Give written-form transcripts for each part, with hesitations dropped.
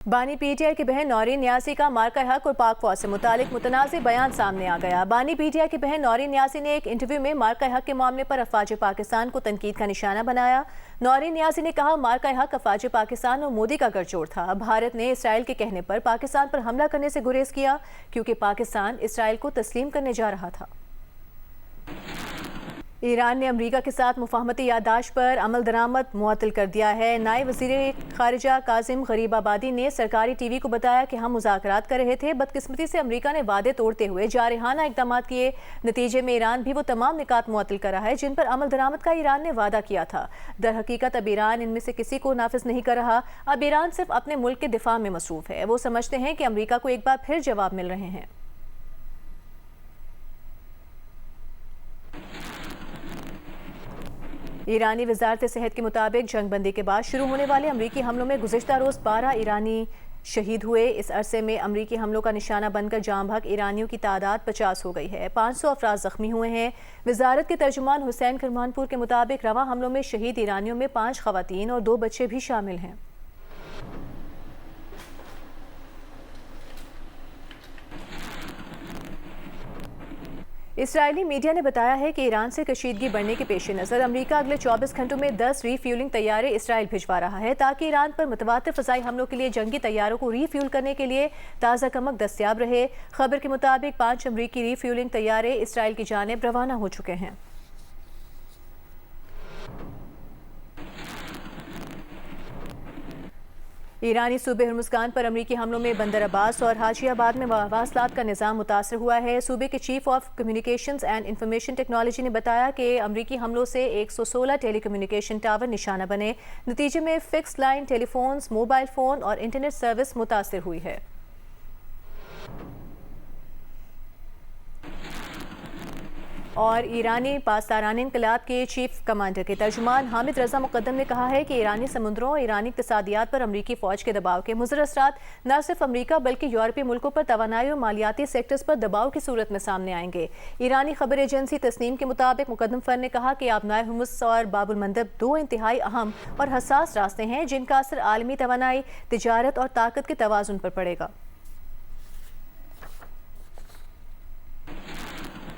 بانی P T I کی بہن نورین نیازی کا مارکہ حق اور پاک فوج سے متعلق متنازع بیان سامنے آ گیا۔ بانی پی ٹی آئی کی بہن نورین نیازی نے ایک انٹرویو میں مارکہ حق کے معاملے پر افواج پاکستان کو تنقید کا نشانہ بنایا۔ نورین نیازی نے کہا، مارکہ حق افواج پاکستان اور مودی کا گڑچوڑ تھا۔ بھارت نے اسرائیل کے کہنے پر پاکستان پر حملہ کرنے سے گریز کیا کیونکہ پاکستان اسرائیل کو تسلیم کرنے جا رہا تھا۔ ایران نے امریکہ کے ساتھ مفاہمتی یادداشت پر عمل درآمد معطل کر دیا ہے۔ نائب وزیر خارجہ کاظم غریب آبادی نے سرکاری ٹی وی کو بتایا کہ ہم مذاکرات کر رہے تھے، بدقسمتی سے امریکہ نے وعدے توڑتے ہوئے جارحانہ اقدامات کیے۔ نتیجے میں ایران بھی وہ تمام نکات معطل کر رہا ہے جن پر عمل درآمد کا ایران نے وعدہ کیا تھا۔ در حقیقت اب ایران ان میں سے کسی کو نافذ نہیں کر رہا۔ اب ایران صرف اپنے ملک کے دفاع میں مصروف ہے۔ وہ سمجھتے ہیں کہ امریکہ کو ایک بار پھر جواب مل رہے ہیں۔ ایرانی وزارت صحت کے مطابق جنگ بندی کے بعد شروع ہونے والے امریکی حملوں میں گزشتہ روز 12 ایرانی شہید ہوئے۔ اس عرصے میں امریکی حملوں کا نشانہ بن کر جاں بحق ایرانیوں کی تعداد 50 ہو گئی ہے۔ 500 افراد زخمی ہوئے ہیں۔ وزارت کے ترجمان حسین کرمان پور کے مطابق رواں حملوں میں شہید ایرانیوں میں 5 خواتین اور 2 بچے بھی شامل ہیں۔ اسرائیلی میڈیا نے بتایا ہے کہ ایران سے کشیدگی بڑھنے کے پیش نظر امریکہ اگلے 24 گھنٹوں میں 10 ری فیولنگ طیارے اسرائیل بھجوا رہا ہے تاکہ ایران پر متواتر فضائی حملوں کے لیے جنگی طیاروں کو ری فیول کرنے کے لیے تازہ کمک دستیاب رہے۔ خبر کے مطابق 5 امریکی ری فیولنگ طیارے اسرائیل کی جانب روانہ ہو چکے ہیں۔ ایرانی صوبے ہرمزگان پر امریکی حملوں میں بندر عباس اور حاجی آباد میں مواصلات کا نظام متاثر ہوا ہے۔ صوبے کے chief of communications and information technology نے بتایا کہ امریکی حملوں سے 116 ٹیلی کمیونیکیشن ٹاور نشانہ بنے۔ نتیجے میں فکس لائن ٹیلی فونز، موبائل فون اور انٹرنیٹ سروس متاثر ہوئی ہے۔ اور ایرانی پاسداران انقلاب کے چیف کمانڈر کے ترجمان حامد رضا مقدم نے کہا ہے کہ ایرانی سمندروں اور ایرانی اقتصادیات پر امریکی فوج کے دباؤ کے مضر اثرات نہ صرف امریکہ بلکہ یورپی ملکوں پر توانائی اور مالیاتی سیکٹرز پر دباؤ کی صورت میں سامنے آئیں گے۔ ایرانی خبر ایجنسی تسنیم کے مطابق مقدم فر نے کہا کہ آبنائے ہرمز اور باب المندب 2 انتہائی اہم اور حساس راستے ہیں جن کا اثر عالمی توانائی، تجارت اور طاقت کے توازن پر پڑے گا۔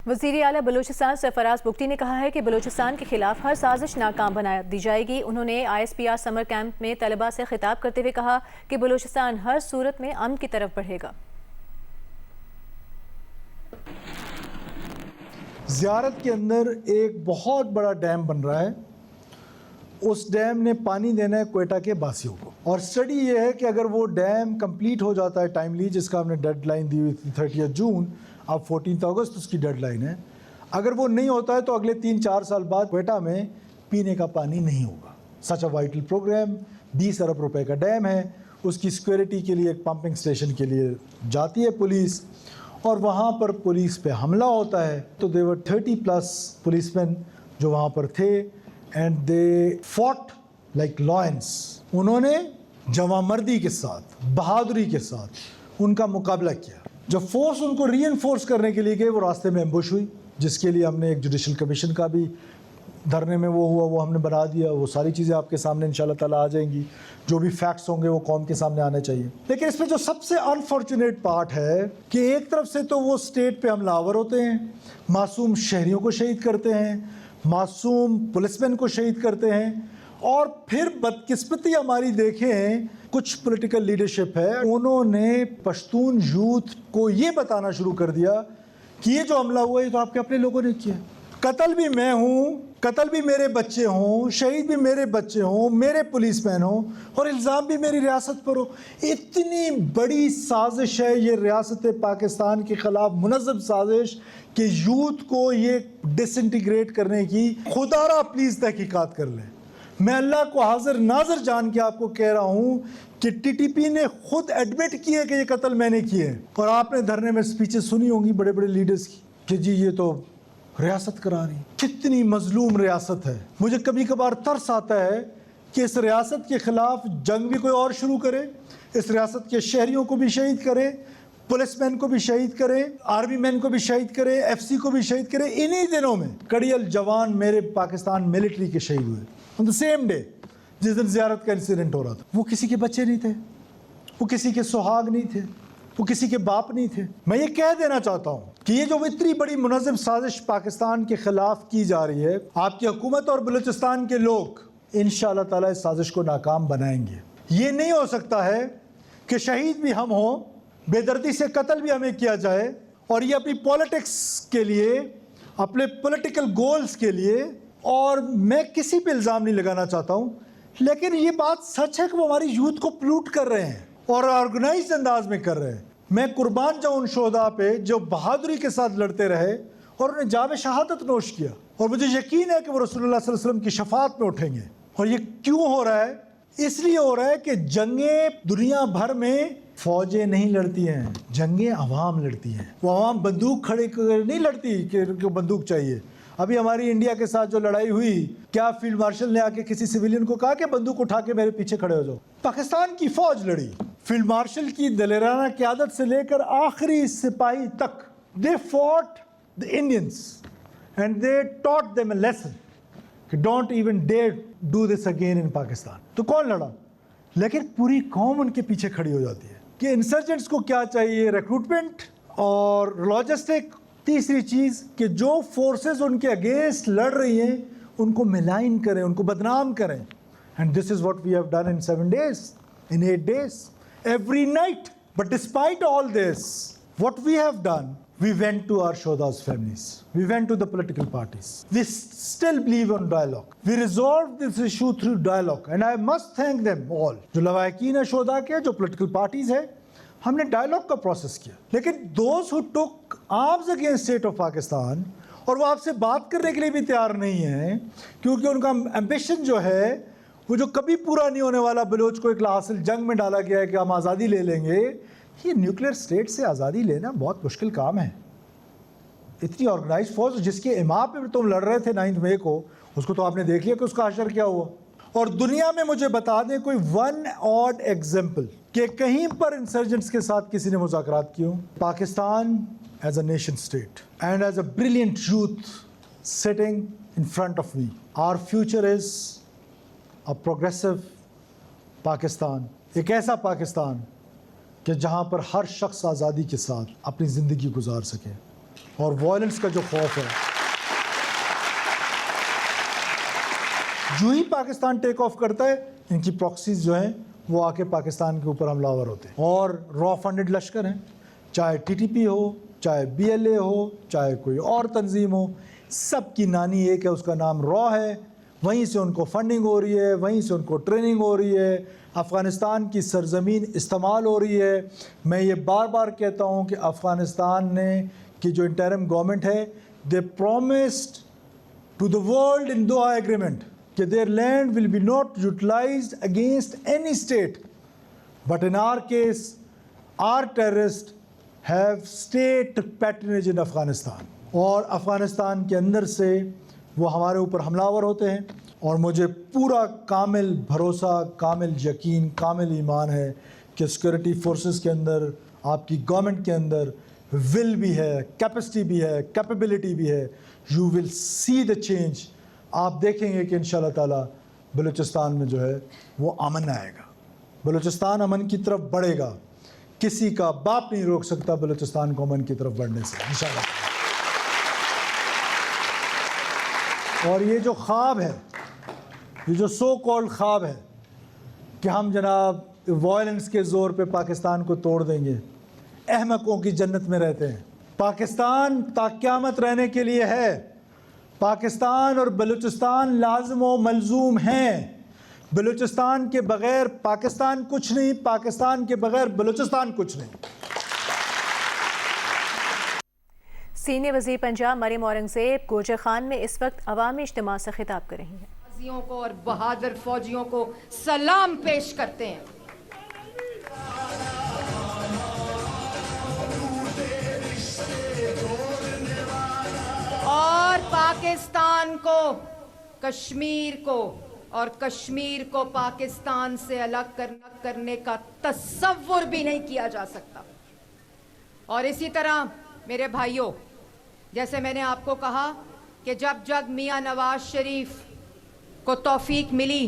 وزیر اعلیٰ بلوچستان سرفراز بگٹی نے کہا ہے کہ بلوچستان کے خلاف ہر سازش ناکام بنا دی جائے گی۔ انہوں نے ISPR سمر کیمپ میں طلباء سے خطاب کرتے ہوئے کہا کہ بلوچستان ہر صورت میں امن کی طرف بڑھے گا۔ زیارت کے اندر ایک بہت بڑا ڈیم بن رہا ہے۔ اس ڈیم نے پانی دینا ہے کوئٹہ کے باسیوں کو، اور سٹڈی یہ ہے کہ اگر وہ ڈیم کمپلیٹ ہو جاتا ہے ٹائملی، جس کا ہم نے ڈیڈ لائن دی ہوئی تھی 30 جون، اب 14 اگست اس کی ڈیڈ لائن ہے، اگر وہ نہیں ہوتا ہے تو اگلے 3-4 سال بعد کوئٹہ میں پینے کا پانی نہیں ہوگا۔ سچ اے وائٹل پروگرام، 20 ارب روپے کا ڈیم ہے، اس کی سیکورٹی کے لیے ایک پمپنگ سٹیشن کے لیے جاتی ہے پولیس، اور وہاں پر پولیس پہ حملہ ہوتا ہے تو دیور 30+ پولیس مین جو وہاں پر تھے، and they fought like lions. انہوں نے جواں مردی کے ساتھ، بہادری کے ساتھ ان کا مقابلہ کیا۔ جب فورس ان کو ری انفورس کرنے کے لیے گئے، وہ راستے میں ایمبوش ہوئی، جس کے لیے ہم نے ایک جوڈیشل کمیشن کا بھی دھرنے میں وہ ہوا، وہ ہم نے بنا دیا۔ وہ ساری چیزیں آپ کے سامنے انشاءاللہ تعالیٰ آ جائیں گی، جو بھی فیکٹس ہوں گے وہ قوم کے سامنے آنے چاہیے۔ لیکن اس میں جو سب سے انفارچونیٹ پارٹ ہے کہ ایک طرف سے تو وہ اسٹیٹ پہ حملہ آور ہوتے ہیں، معصوم شہریوں کو شہید کرتے ہیں، معصوم پولیس مین کو شہید کرتے ہیں، اور پھر بدقسمتی ہماری دیکھیں کچھ پولیٹیکل لیڈرشپ ہے، انہوں نے پشتون یوتھ کو یہ بتانا شروع کر دیا کہ یہ جو حملہ ہوا یہ تو آپ کے اپنے لوگوں نے کیا، قتل بھی میں ہوں، قتل بھی میرے بچے ہوں، شہید بھی میرے بچے ہوں، میرے پولیس مین ہوں، اور الزام بھی میری ریاست پر ہو۔ اتنی بڑی سازش ہے یہ ریاست پاکستان کے خلاف، منظم سازش کہ یوتھ کو یہ ڈس انٹیگریٹ کرنے کی۔ خدا را پلیز تحقیقات کر لیں۔ میں اللہ کو حاضر ناظر جان کے آپ کو کہہ رہا ہوں کہ TTP نے خود ایڈمٹ کیے کہ یہ قتل میں نے کیے، اور آپ نے دھرنے میں سپیچز سنی ہوں گی بڑے بڑے لیڈرز کی کہ جی یہ تو ریاست کرا رہی۔ کتنی مظلوم ریاست ہے۔ مجھے کبھی کبھار ترس آتا ہے کہ اس ریاست کے خلاف جنگ بھی کوئی اور شروع کرے، اس ریاست کے شہریوں کو بھی شہید کرے، پولیس مین کو بھی شہید کرے، آرمی مین کو بھی شہید کرے، FC کو بھی شہید کرے۔ انہی دنوں میں کڑیل جوان میرے پاکستان ملٹری کے شہید ہوئے on the same day، جس دن زیارت کا انسیڈنٹ ہو رہا تھا۔ وہ کسی کے بچے نہیں تھے، وہ کسی کے سہاگ نہیں تھے, وہ کسی کے باپ نہیں تھے. میں یہ کہہ دینا چاہتا ہوں کہ یہ جو اتنی بڑی منظم سازش پاکستان کے خلاف کی جا رہی ہے, آپ کی حکومت اور بلوچستان کے لوگ انشاءاللہ تعالیٰ اس سازش کو ناکام بنائیں گے. یہ نہیں ہو سکتا ہے کہ شہید بھی ہم ہوں, بے دردی سے قتل بھی ہمیں کیا جائے, اور یہ اپنی پولیٹکس کے لیے, اپنے پولیٹیکل گولز کے لیے, اور میں کسی پہ الزام نہیں لگانا چاہتا ہوں, لیکن یہ بات سچ ہے کہ وہ ہماری یوتھ کو پلوٹ کر رہے ہیں اور آرگنائزڈ انداز میں کر رہے ہیں. میں قربان جاؤں ان شہداء پہ جو بہادری کے ساتھ لڑتے رہے اور انہیں جام شہادت نوش کیا, اور مجھے یقین ہے کہ وہ رسول اللہ صلی اللہ علیہ وسلم کی شفاعت میں اٹھیں گے. اور یہ کیوں ہو رہا ہے؟ اس لیے ہو رہا ہے کہ جنگیں دنیا بھر میں فوجیں نہیں لڑتی ہیں, جنگیں عوام لڑتی ہیں. وہ عوام بندوق کھڑے کر نہیں لڑتی کہ ان کو بندوق چاہیے. ابھی ہماری انڈیا کے ساتھ جو لڑائی ہوئی, کیا فیلڈ مارشل نے آ کے کسی سویلین کو کہا کہ بندوق اٹھا کے میرے پیچھے کھڑے ہو جاؤ؟ پاکستان کی فوج لڑی. فیلڈ مارشل کی دلیرانہ قیادت سے لے کر آخری سپاہی تک, they fought the Indians and they taught them a lesson کہ don't even dare do this again in Pakistan. تو کون لڑا؟ لیکن پوری قوم ان کے پیچھے کھڑی ہو جاتی ہے کہ انسرجنٹس کو کیا چاہیے, ریکروٹمنٹ اور لاجسٹک. تیسری چیز کہ جو فورسز ان کے اگینسٹ لڑ رہی ہیں ان کو ملائن کریں, ان کو بدنام کریں. And this is what we have done in 7 days, in 8 days, every night. But despite all this, what we have done, we went to our Shoda's families. We went to the political parties. We still believe in dialogue. We resolved this issue through dialogue. And I must thank them all. جو لواحقین ہے شہداء کے, جو political parties ہے, ہم نے dialogue کا پروسیس کیا. لیکن those who took arms against state of Pakistan, اور وہ آپ سے بات کرنے کے لیے بھی تیار نہیں ہیں کیونکہ ان کا ایمبیشن جو ہے وہ جو کبھی پورا نہیں ہونے والا, بلوچ کو ایک لاحاصل جنگ میں ڈالا گیا ہے کہ ہم آزادی لے لیں گے. یہ نیوکلیئر سٹیٹ سے آزادی لینا بہت مشکل کام ہے. اتنی آرگنائز فورس جس کے اماں پہ تم لڑ رہے تھے 9 مئی کو, اس کو تو آپ نے دیکھ لیا کہ اس کا حشر کیا ہوا. اور دنیا میں مجھے بتا دیں کوئی ون آڈ ایگزامپل کہ کہیں پر انسرجنٹس کے ساتھ کسی نے مذاکرات کیے ہوں. Pakistan as a nation state and as a brilliant youth sitting in front of me, our future is a progressive Pakistan, ایک ایسا پاکستان کہ جہاں پر ہر شخص آزادی کے ساتھ اپنی زندگی گزار سکے. اور وائلنس کا جو خوف ہے, جو ہی پاکستان ٹیک آف کرتا ہے ان کی پراکسیز جو ہیں وہ آ کے پاکستان کے اوپر حملہ آور ہوتے ہیں. اور را فنڈڈ لشکر ہیں, چاہے ٹی ٹی پی ہو, چاہے بی ایل اے ہو, چاہے کوئی اور تنظیم ہو, سب کی نانی ایک ہے, اس کا نام را ہے. وہیں سے ان کو فنڈنگ ہو رہی ہے, وہیں سے ان کو ٹریننگ ہو رہی ہے, افغانستان کی سرزمین استعمال ہو رہی ہے. میں یہ بار بار کہتا ہوں کہ افغانستان نے کی جو انٹرم گورنمنٹ ہے, they promised to the world in Doha agreement کہ their land will be not utilized against any state. But in our case, our terrorists have state patronage in Afghanistan. اور افغانستان کے اندر سے وہ ہمارے اوپر حملہ آور ہوتے ہیں. اور مجھے پورا کامل بھروسہ, کامل یقین, کامل ایمان ہے کہ سیکورٹی فورسز کے اندر, آپ کی گورنمنٹ کے اندر ول بھی ہے, کیپیسٹی بھی ہے, کیپیبلٹی بھی ہے. You will see the change. آپ دیکھیں گے کہ انشاءاللہ تعالیٰ بلوچستان میں جو ہے وہ امن آئے گا, بلوچستان امن کی طرف بڑھے گا. کسی کا باپ نہیں روک سکتا بلوچستان کو امن کی طرف بڑھنے سے انشاءاللہ. اور یہ جو خواب ہے, یہ جو سو کالڈ خواب ہے کہ ہم جناب وائلنس کے زور پہ پاکستان کو توڑ دیں گے, احمقوں کی جنت میں رہتے ہیں. پاکستان تا قیامت رہنے کے لیے ہے. پاکستان اور بلوچستان لازم و ملزوم ہیں. بلوچستان کے بغیر پاکستان کچھ نہیں, پاکستان کے بغیر بلوچستان کچھ نہیں. سینئر وزیر پنجاب مریم اورنگزیب گوجر خان میں اس وقت عوامی اجتماع سے خطاب کر رہی ہیں. غازیوں کو اور بہادر فوجیوں کو سلام پیش کرتے ہیں. اور پاکستان کو, کشمیر کو اور کشمیر کو پاکستان سے الگ کرنے کا تصور بھی نہیں کیا جا سکتا. اور اسی طرح میرے بھائیوں, جیسے میں نے آپ کو کہا کہ جب میاں نواز شریف کو توفیق ملی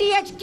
THQ